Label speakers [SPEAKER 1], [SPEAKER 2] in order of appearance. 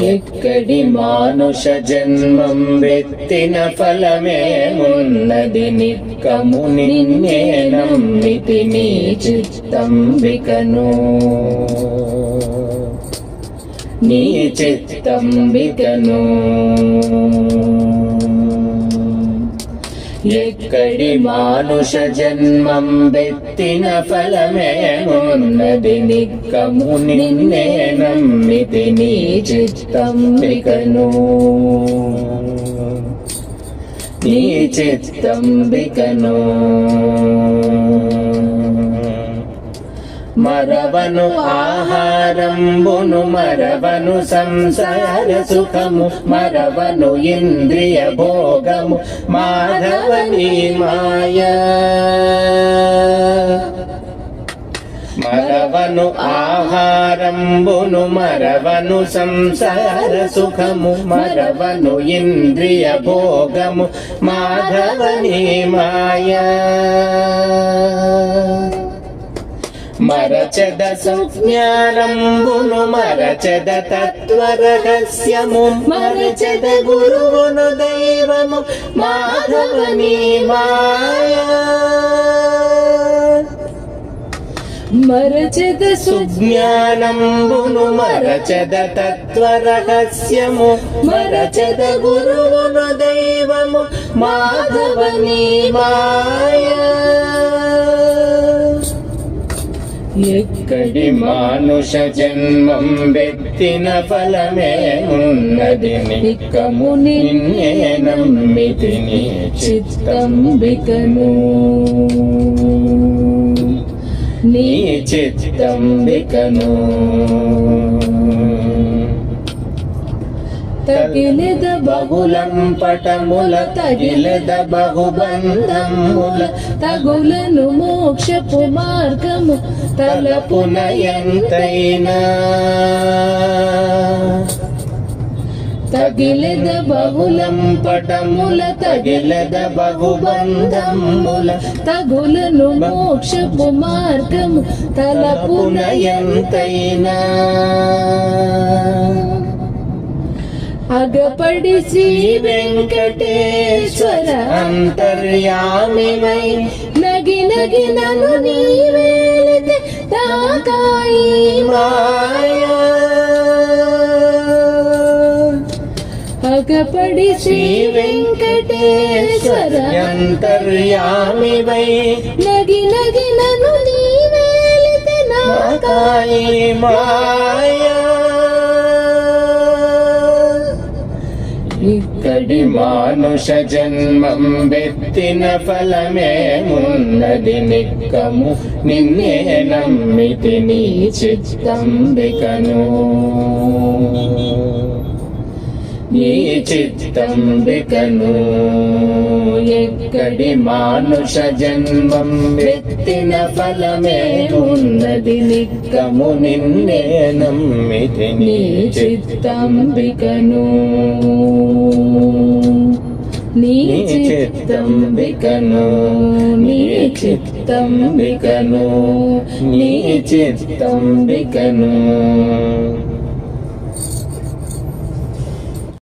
[SPEAKER 1] ఎక్కడి మానుష జన్మం వెత్తిన ఫలమేమున్నది నిక్కము నిన్నే నమ్మితి నీ చిత్తంబికను నీ చిత్తంబికను ఎక్కడి మానుష జన్మం వెత్తిన ఫలమేమున్నది నిక్కము నిన్నే నమ్మితి నీ చిత్తంబికను నీ చిత్తంబికను మరవను ఆహారంబును మరవను సంసార సుఖము మరవను ఇంద్రియ భోగము మాధవని మాయా మరవను ఆహారంబును మరవను సంసార సుఖము మరవను ఇంద్రియ భోగము మాధవని మాయా మరచద సుజ్ఞానంబును మరచద తత్వరహస్యము మరచద గురువును దైవము మాధవని మాయా మరచద సుజ్ఞానంబును మరచద తత్వరహస్యము మరచద గురువును దైవము మాధవని మాయా ఎక్కడి మానుష జన్మం వెత్తిన ఫలమేమున్నది నిక్కము నిన్నే నమ్మితి నీ చిత్తంబికను నీ చిత్తంబికను తగిలెద బహుళం పటముల తగిలెద బహుబంధముల తగులను మోక్షపు మార్గము తలపున ఎంతైనా తగిలెద బహుళం పటముల తగిలెద బహుబంధముల తగులను మోక్షపు మార్గము తలపున ఎంతైనా అగపడి శ్రీ వెంకటేశ్వర అంతర్యామివై నగి నగి నను నీవేలితే తాకాయి మాయా అగపడి శ్రీ వెంకటేశ్వర అంతర్యామివై నగి నగి నను నీవేలితే తాకాయి మాయా ఇక్కడి మానుష జన్మం వెత్తిన ఫలమేమున్నది నిక్కము నిన్నే నమ్మితి నీ చిత్తంబికను నీ చిత్తంబికను ఎక్కడి మానుష జన్మం వెత్తిన ఫలమేమున్నది నిక్కము నిన్నే నమ్మితి నీ చిత్తంబికను నీ చిత్తంబికను నీ చిత్తంబికను నీ చిత్తంబికను